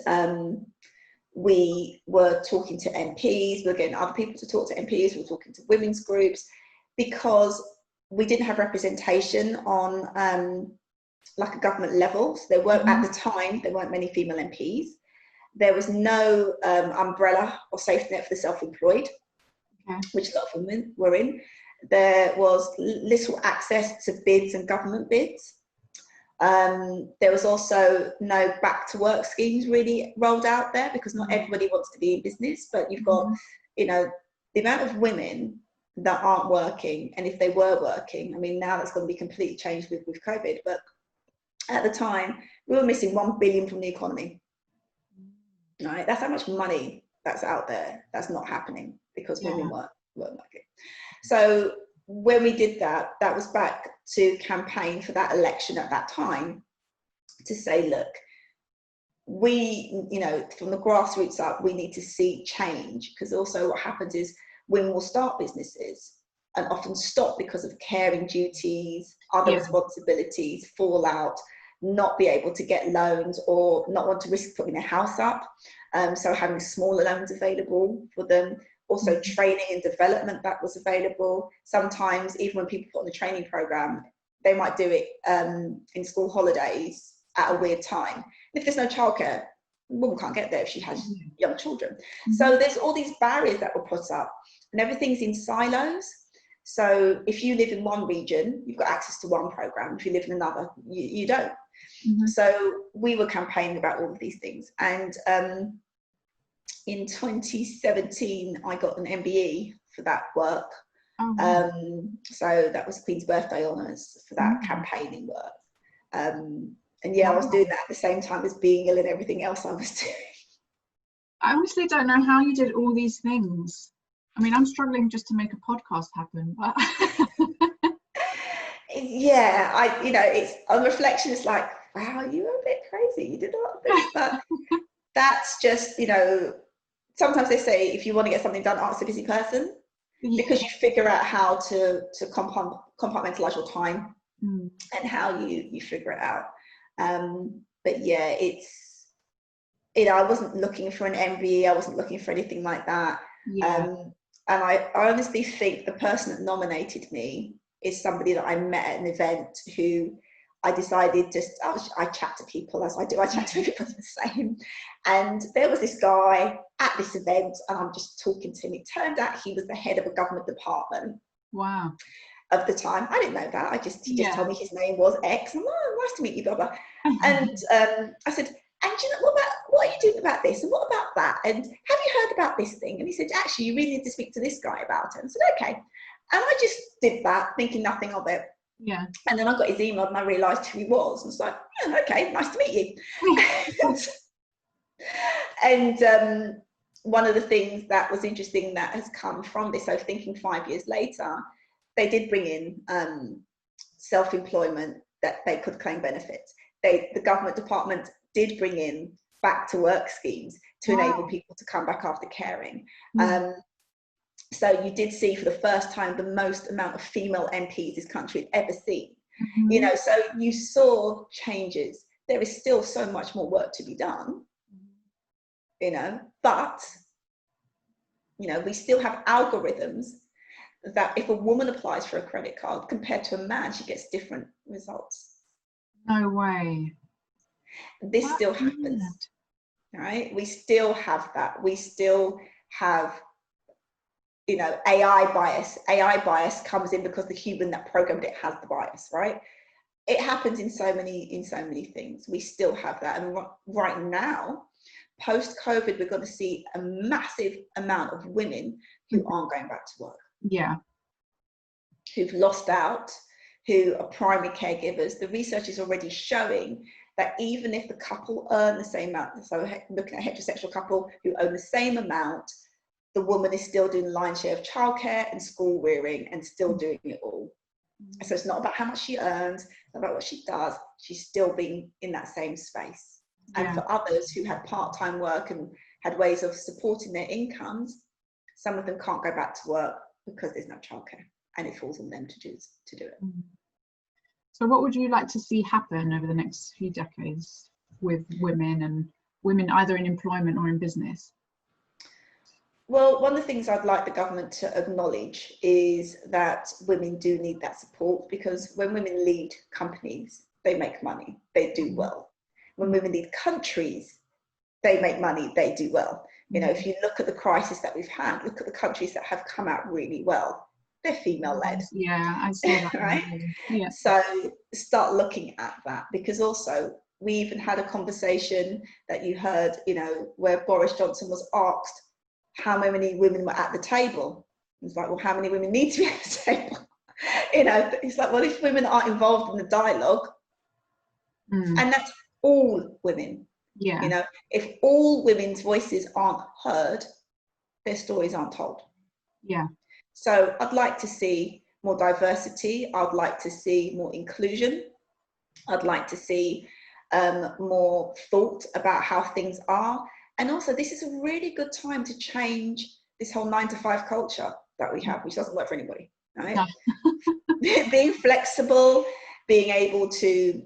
we were talking to MPs, we were getting other people to talk to MPs, we were talking to women's groups, because we didn't have representation on like a government level. So there weren't, at the time, there weren't many female MPs. There was no umbrella or safety net for the self-employed, which a lot of women were in. There was little access to bids and government bids. There was also no back to work schemes really rolled out there, because not everybody wants to be in business, but you've got, the amount of women that aren't working, and if they were working, I mean, now that's going to be completely changed with COVID, but at the time, we were missing 1 billion from the economy. Right? That's how much money that's out there that's not happening because women weren't working. So when we did that, that was back to campaign for that election at that time to say, look, we, from the grassroots up, we need to see change, because also what happens is women will start businesses and often stop because of caring duties, other responsibilities, fall out, not be able to get loans or not want to risk putting their house up. So having smaller loans available for them, also training and development that was available. Sometimes even when people put on the training program, they might do it in school holidays at a weird time. And if there's no childcare, woman can't get there if she has young children. So there's all these barriers that were put up, and everything's in silos. So if you live in one region, you've got access to one program. If you live in another, you don't. So we were campaigning about all of these things. And in 2017, I got an MBE for that work. So that was Queen's Birthday Honours for that campaigning work. And yeah, I was doing that at the same time as being ill and everything else I was doing. I honestly don't know how you did all these things. I mean, I'm struggling just to make a podcast happen. But yeah, it's on reflection, it's like, wow, you were a bit crazy. You did a lot of things, but that's just, sometimes they say if you want to get something done, ask a busy person, because you figure out how to compartmentalize your time and how you figure it out. But yeah, I wasn't looking for an MBE. I wasn't looking for anything like that. And I honestly think the person that nominated me is somebody that I met at an event who I decided I chat to people as I do. I chat to everybody the same. And there was this guy at this event, and I'm just talking to him. It turned out he was the head of a government department. Wow. Of the time. I didn't know that. He just told me his name was X. I'm like, oh, nice to meet you, blah, blah. And I said, and you know, what are you doing about this? And what about that? And have you heard about this thing? And he said, actually, you really need to speak to this guy about it. And I said, okay. And I just did that, thinking nothing of it. Yeah. And then I got his email and I realised who he was. And I was like, yeah, okay, nice to meet you. And one of the things that was interesting that has come from this, so thinking 5 years later, they did bring in self-employment that they could claim benefits. The government department did bring in back to work schemes to enable people to come back after caring. So you did see for the first time the most amount of female MPs this country had ever seen. So you saw changes. There is still so much more work to be done, but we still have algorithms that if a woman applies for a credit card compared to a man, she gets different results. No way. This still happens, right? We still have that. We still have, AI bias. AI bias comes in because the human that programmed it has the bias, right? It happens in so many things. We still have that. And right now, post-COVID, we're going to see a massive amount of women who aren't going back to work. Yeah. Who've lost out, who are primary caregivers. The research is already showing that even if the couple earn the same amount, so looking at a heterosexual couple who own the same amount, the woman is still doing the lion's share of childcare and school rearing and still doing it all. So it's not about how much she earns, it's not about what she does, she's still being in that same space. And for others who had part-time work and had ways of supporting their incomes, some of them can't go back to work because there's no childcare, and it falls on them to do it. So what would you like to see happen over the next few decades with women, and women either in employment or in business? Well, one of the things I'd like the government to acknowledge is that women do need that support, because when women lead companies, they make money, they do well. When women lead countries, they make money, they do well. If you look at the crisis that we've had, look at the countries that have come out really well. They're female-led. Yeah, I see that. Right? Yeah. So start looking at that, because also we even had a conversation that you heard, where Boris Johnson was asked how many women were at the table. It's like, well, how many women need to be at the table? It's like, well, if women aren't involved in the dialogue, and that's all women. Yeah. If all women's voices aren't heard, their stories aren't told. Yeah. So I'd like to see more diversity. I'd like to see more inclusion. I'd like to see more thought about how things are. And also, this is a really good time to change this whole 9-to-5 culture that we have, which doesn't work for anybody, right? No. Being flexible, being able to,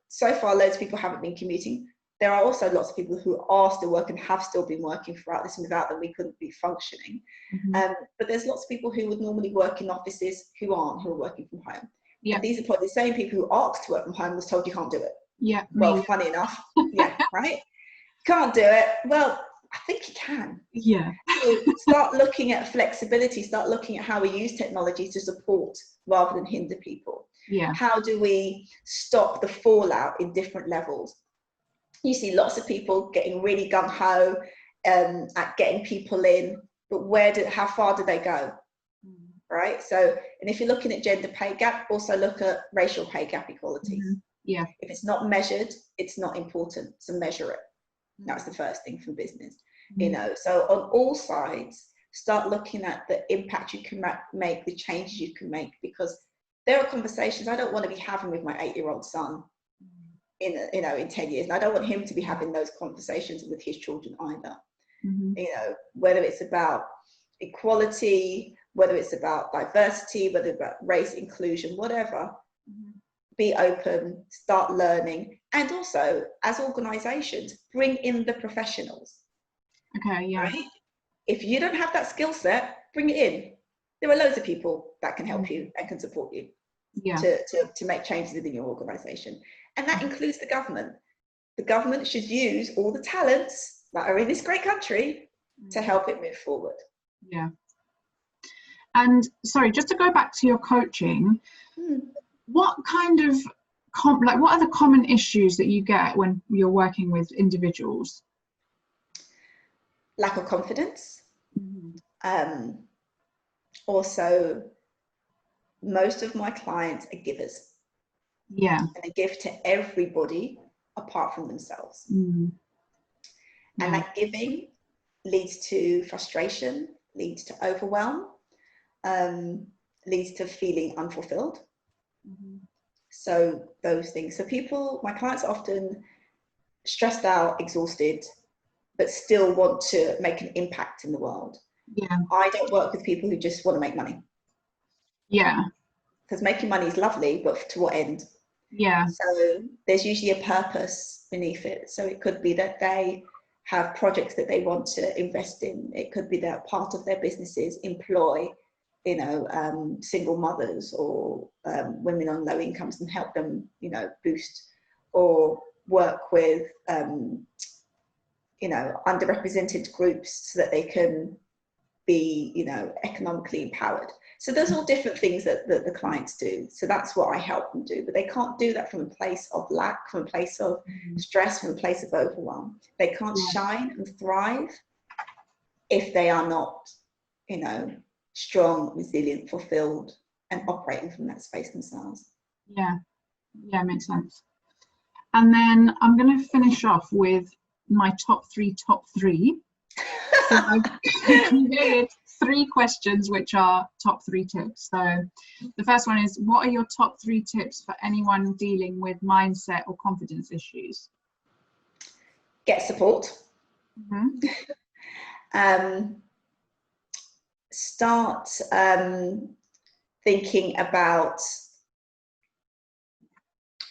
so far loads of people haven't been commuting. There are also lots of people who are still working, have still been working throughout this, and without them we couldn't be functioning. But there's lots of people who would normally work in offices who are working from home. Yeah. And these are probably the same people who asked to work from home was told you can't do it. Yeah. Well, funny enough, yeah, right? Can't do it. Well, I think you can. Yeah. So start looking at flexibility, start looking at how we use technology to support rather than hinder people. Yeah. How do we stop the fallout in different levels? You see lots of people getting really gung-ho at getting people in, but how far do they go? Right? So, and if you're looking at gender pay gap, also look at racial pay gap equalities. Mm-hmm. Yeah. If it's not measured, it's not important. So measure it. That's the first thing for business. Mm-hmm. You know, so on all sides, start looking at the impact you can make, the changes you can make, because there are conversations I don't want to be having with my 8-year-old son in 10 years. And I don't want him to be having those conversations with his children either. Mm-hmm. You know, whether it's about equality, whether it's about diversity, whether it's about race, inclusion, whatever, be open, start learning. And also, as organizations, bring in the professionals. Okay, yeah. Right? If you don't have that skill set, bring it in. There are loads of people that can help you and can support you to make changes within your organization. And that includes the government. The government should use all the talents that are in this great country to help it move forward. Yeah. And sorry, just to go back to your coaching, what kind of what are the common issues that you get when you're working with individuals? Lack of confidence. Also, most of my clients are givers. Yeah. And they give to everybody apart from themselves. Yeah. And that giving leads to frustration, leads to overwhelm, leads to feeling unfulfilled. So those things. So my clients are often stressed out, exhausted, but still want to make an impact in the world. Yeah. I don't work with people who just want to make money. Yeah. Because making money is lovely, but to what end? Yeah. So there's usually a purpose beneath it. So it could be that they have projects that they want to invest in. It could be that part of their businesses employ, single mothers or women on low incomes and help them, boost, or work with, underrepresented groups so that they can be, economically empowered. So those are all different things that the clients do. So that's what I help them do. But they can't do that from a place of lack, from a place of stress, from a place of overwhelm. They can't shine and thrive if they are not, strong, resilient, fulfilled, and operating from that space themselves. Yeah, makes sense. And then I'm going to finish off with my top three. So I've created 3 questions which are top 3 tips. So the first one is, what are your top 3 tips for anyone dealing with mindset or confidence issues? Get support. Start thinking about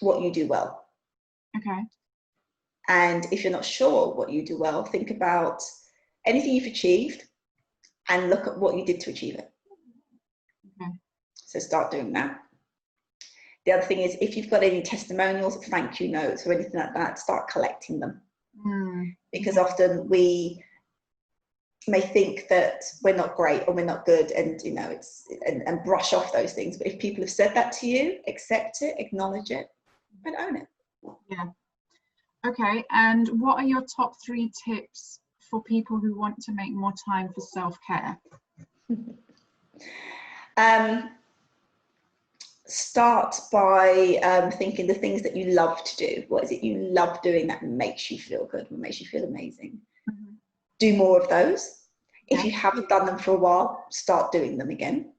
what you do well. Okay. And if you're not sure what you do well, think about anything you've achieved and look at what you did to achieve it. Okay. So start doing that. The other thing is, if you've got any testimonials, thank you notes or anything like that, start collecting them. Because often we may think that we're not great or we're not good, and and brush off those things. But if people have said that to you, accept it, acknowledge it, and own it. Yeah. Okay. And what are your top 3 tips for people who want to make more time for self-care? Start by thinking the things that you love to do. What is it you love doing that makes you feel good, what makes you feel amazing? Do more of those. If you haven't done them for a while, start doing them again.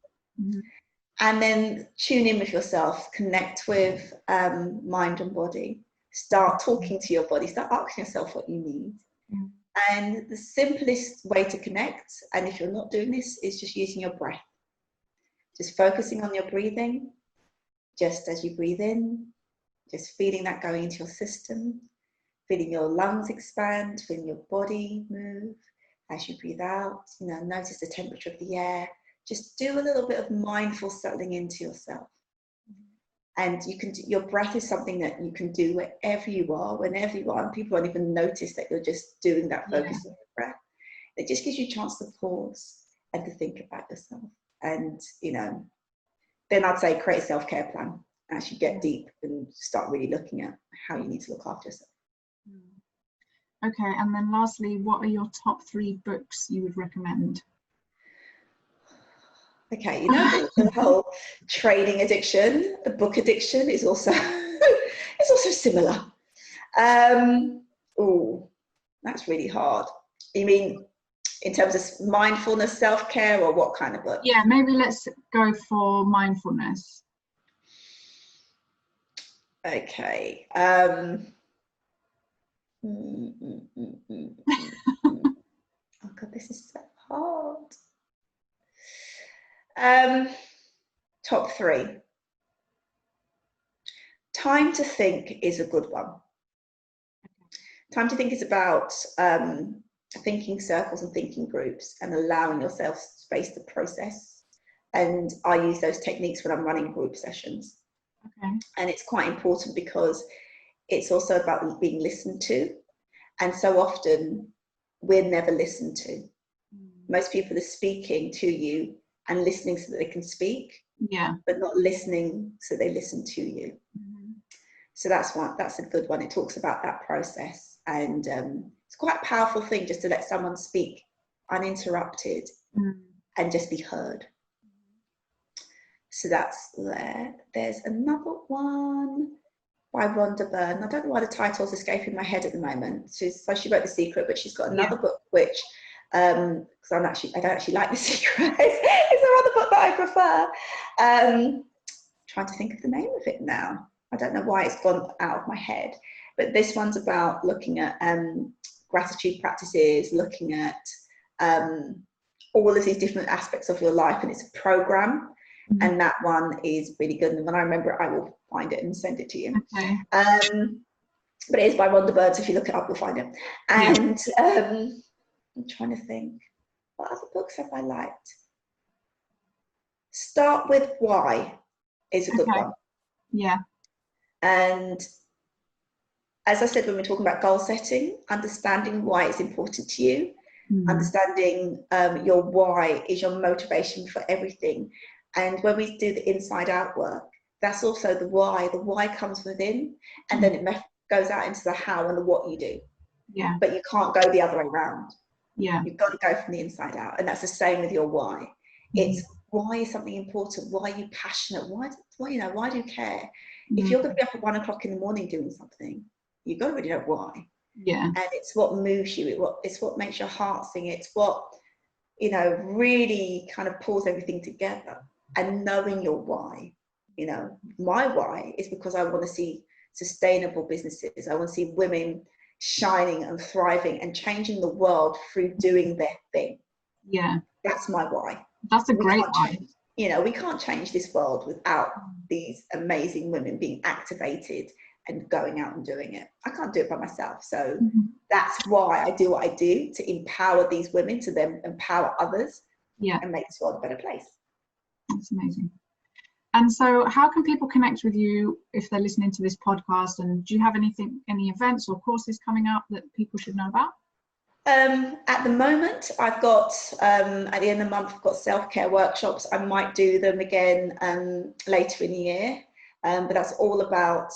And then tune in with yourself, connect with mind and body. Start talking to your body, start asking yourself what you need. And the simplest way to connect, and if you're not doing this, is just using your breath. Just focusing on your breathing, just as you breathe in, just feeling that going into your system, feeling your lungs expand, feeling your body move. As you breathe out, notice the temperature of the air. Just do a little bit of mindful settling into yourself. And your breath is something that you can do wherever you are, whenever you are, and people won't even notice that you're just doing that focus on your breath. It just gives you a chance to pause and to think about yourself. And, you know, then I'd say create a self-care plan. Actually get deep and start really looking at how you need to look after yourself. Okay, and then lastly, what are your top 3 books you would recommend? Okay, you know, the whole training addiction, the book addiction is also it's also similar. Oh, that's really hard. You mean in terms of mindfulness, self-care, or what kind of book? Yeah, maybe let's go for mindfulness. Okay. Oh God, this is so hard. Top 3. Time to Think is a good one. Time to Think is about thinking circles and thinking groups and allowing yourself space to process. And I use those techniques when I'm running group sessions. Okay. And it's quite important because it's also about being listened to. And so often we're never listened to. Most people are speaking to you and listening so that they can speak, but not listening so they listen to you. So that's a good one. It talks about that process, and it's quite a powerful thing just to let someone speak uninterrupted and just be heard. So that's there. There's another one by Rhonda Byrne. I don't know why the title's escaping my head at the moment. So she wrote The Secret, but she's got another book which, because I don't actually like The Secret. It's another book that I prefer. Trying to think of the name of it now. I don't know why it's gone out of my head. But this one's about looking at gratitude practices, looking at all of these different aspects of your life, and it's a program. And that one is really good. And when I remember it, I will find it and send it to you. Okay. But it is by Rhonda Byrne, so if you look it up, you'll find it. And I'm trying to think, what other books have I liked? Start with Why is a good one. Yeah. And as I said, when we're talking about goal setting, understanding why it's important to you, understanding your why is your motivation for everything. And when we do the inside out work, that's also the why. The why comes within, and then it goes out into the how and the what you do. Yeah. But you can't go the other way around. Yeah. You've got to go from the inside out. And that's the same with your why. It's why is something important? Why are you passionate? Why do you care? If you're going to be up at 1 o'clock in the morning doing something, you've got to really know why. Yeah. And it's what moves you. It's what makes your heart sing. It's what, really kind of pulls everything together. And knowing your why, my why is because I want to see sustainable businesses. I want to see women shining and thriving and changing the world through doing their thing. Yeah. That's my why. That's a great why. We can't change this world without these amazing women being activated and going out and doing it. I can't do it by myself. So that's why I do what I do, to empower these women, to then empower others and make this world a better place. That's amazing. And so how can people connect with you if they're listening to this podcast? And do you have any events or courses coming up that people should know about? At the moment, I've got, at the end of the month, I've got self-care workshops. I might do them again later in the year. But that's all about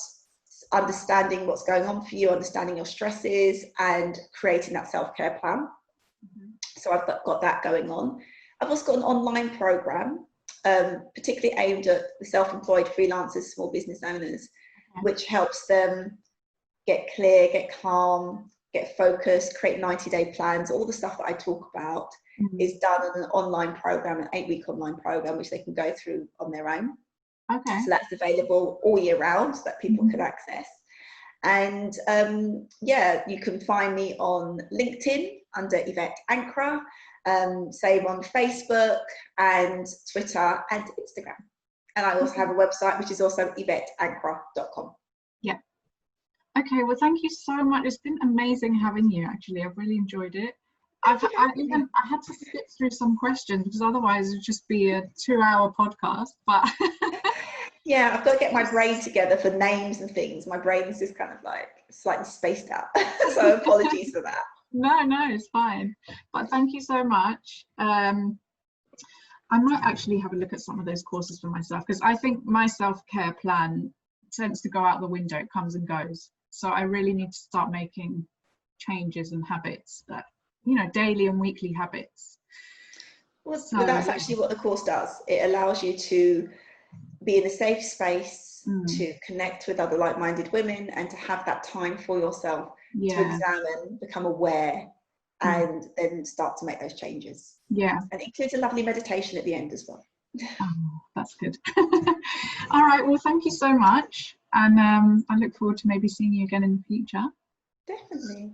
understanding what's going on for you, understanding your stresses, and creating that self-care plan. So I've got that going on. I've also got an online program, particularly aimed at the self-employed freelancers, small business owners, which helps them get clear, get calm, get focused, create 90-day plans. All the stuff that I talk about is done in an online program, an 8-week online program, which they can go through on their own. Okay. So that's available all year round so that people can access. And you can find me on LinkedIn under Yvette Ankrah, same on Facebook and Twitter and Instagram. And I also have a website, which is also yvetteankrah.com. Yeah. Okay, well, thank you so much. It's been amazing having you, actually. I've really enjoyed it. I had to skip through some questions because otherwise it would just be a 2-hour podcast. But Yeah, I've got to get my brain together for names and things. My brain's just kind of like slightly spaced out. So apologies for that. No, it's fine. But thank you so much. I might actually have a look at some of those courses for myself, because I think my self-care plan tends to go out the window. It comes and goes. So I really need to start making changes and habits that, you know, daily and weekly habits. Well, So, but that's actually what the course does. It allows you to be in a safe space, to connect with other like-minded women, and to have that time for yourself to examine, become aware, and then start to make those changes. Yeah. And it includes a lovely meditation at the end as well. Oh, that's good. All right, well, thank you so much. And I look forward to maybe seeing you again in the future. Definitely.